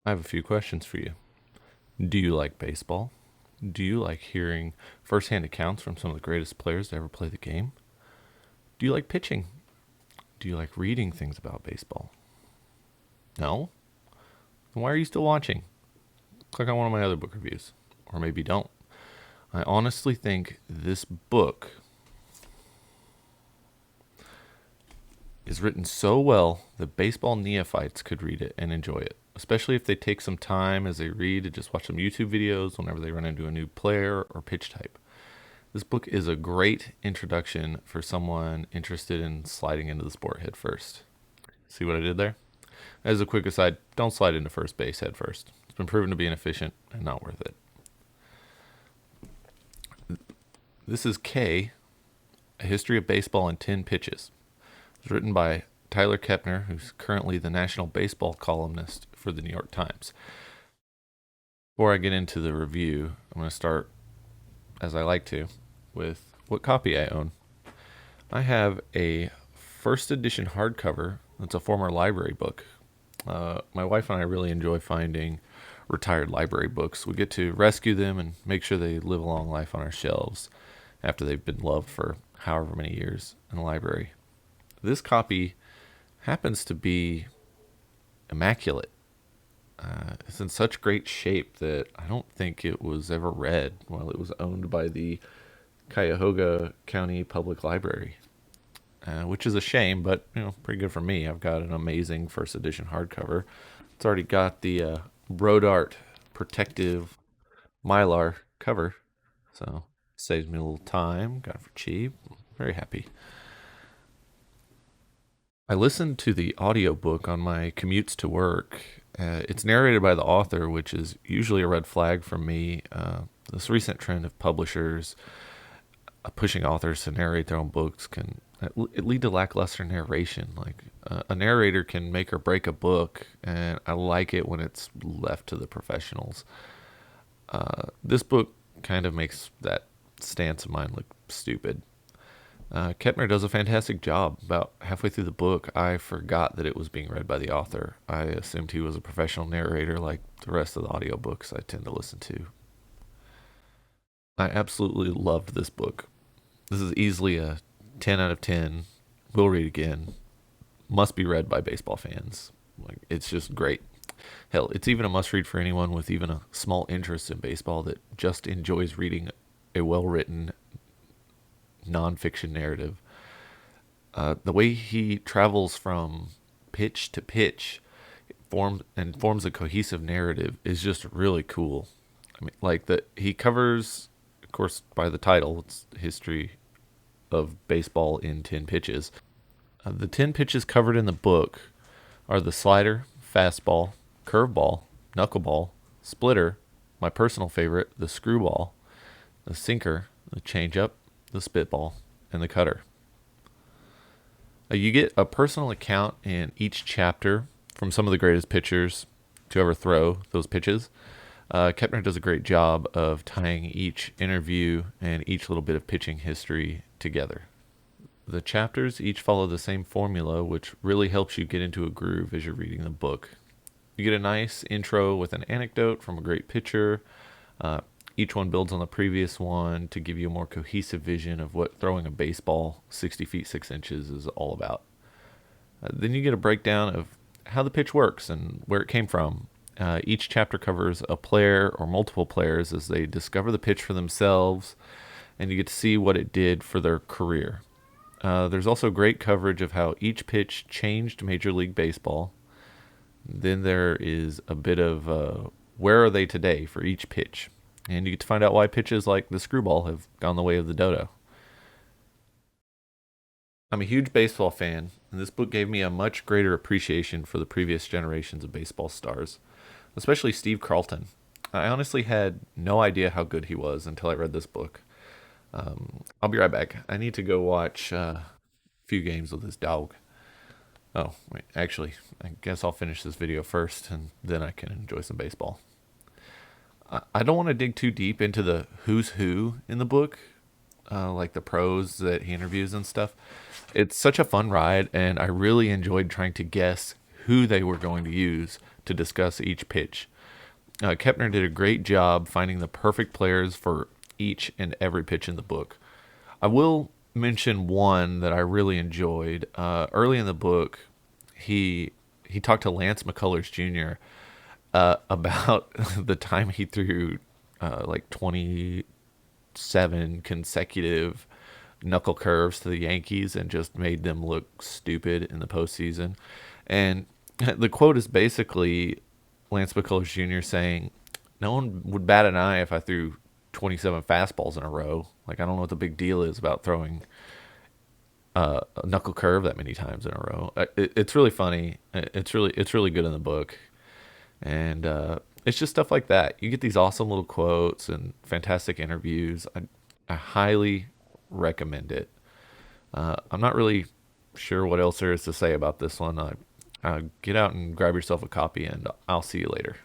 I have a few questions for you. Do you like baseball? Do you like hearing firsthand accounts from some of the greatest players to ever play the game? Do you like pitching? Do you like reading things about baseball? No? Then why are you still watching? Click on one of my other book reviews. Or maybe don't. I honestly think this book is written so well that baseball neophytes could read it and enjoy it, especially if they take some time as they read to just watch some YouTube videos whenever they run into a new player or pitch type. This book is a great introduction for someone interested in sliding into the sport head first. See what I did there? As a quick aside, don't slide into first base head first. It's been proven to be inefficient and not worth it. This is K, A History of Baseball in 10 Pitches. It's written by Tyler Kepner, who's currently the national baseball columnist for the New York Times. Before I get into the review, I'm going to start, as I like to, with what copy I own. I have a first edition hardcover that's a former library book. My wife and I really enjoy finding retired library books. We get to rescue them and make sure they live a long life on our shelves after they've been loved for however many years in the library. This copy happens to be immaculate. It's in such great shape that I don't think it was ever read while it was owned by the Cuyahoga County Public Library, which is a shame, but pretty good for me. I've got an amazing first edition hardcover. It's already got the Brodart protective Mylar cover, so saves me a little time. Got it for cheap. Very happy. I listened to the audiobook on my commutes to work. It's narrated by the author, which is usually a red flag for me. This recent trend of publishers pushing authors to narrate their own books can it lead to lackluster narration. Like a narrator can make or break a book, and I like it when it's left to the professionals. This book kind of makes that stance of mine look stupid. Kepner does a fantastic job. About halfway through the book, I forgot that it was being read by the author. I assumed he was a professional narrator like the rest of the audiobooks I tend to listen to. I absolutely loved this book. This is easily a 10 out of 10. Will read again. Must be read by baseball fans. Like, it's just great. Hell, it's even a must read for anyone with even a small interest in baseball that just enjoys reading a well written nonfiction narrative. The way he travels from pitch to pitch forms a cohesive narrative is just really cool. I mean, like that he covers, of course, by the title, it's history of baseball in 10 pitches. The 10 pitches covered in the book are the slider, fastball, curveball, knuckleball, splitter, my personal favorite, the screwball, the sinker, the changeup, the spitball, and the cutter. You get a personal account in each chapter from some of the greatest pitchers to ever throw those pitches. Kepner does a great job of tying each interview and each little bit of pitching history together. The chapters each follow the same formula, which really helps you get into a groove as you're reading the book. You get a nice intro with an anecdote from a great pitcher. Each one builds on the previous one to give you a more cohesive vision of what throwing a baseball 60 feet 6 inches is all about. Then you get a breakdown of how the pitch works and where it came from. Each chapter covers a player or multiple players as they discover the pitch for themselves, and you get to see what it did for their career. There's also great coverage of how each pitch changed Major League Baseball. Then there is a bit of where are they today for each pitch. And you get to find out why pitches like the screwball have gone the way of the dodo. I'm a huge baseball fan, and this book gave me a much greater appreciation for the previous generations of baseball stars, especially Steve Carlton. I honestly had no idea how good he was until I read this book. I'll be right back. I need to go watch a few games with this dog. Oh, wait, actually, I guess I'll finish this video first, and then I can enjoy some baseball. I don't want to dig too deep into the who's who in the book, like the pros that he interviews and stuff. It's such a fun ride, and I really enjoyed trying to guess who they were going to use to discuss each pitch. Kepner did a great job finding the perfect players for each and every pitch in the book. I will mention one that I really enjoyed. Early in the book, he talked to Lance McCullers Jr. About the time he threw like 27 consecutive knuckle curves to the Yankees and just made them look stupid in the postseason. And the quote is basically Lance McCullers Jr. saying, "No one would bat an eye if I threw 27 fastballs in a row. Like, I don't know what the big deal is about throwing a knuckle curve that many times in a row." It's really funny. It's really good in the book, and it's just stuff like that. You get these awesome little quotes and fantastic interviews. I highly recommend it. I'm not really sure what else there is to say about this one. Get out and grab yourself a copy, and I'll see you later.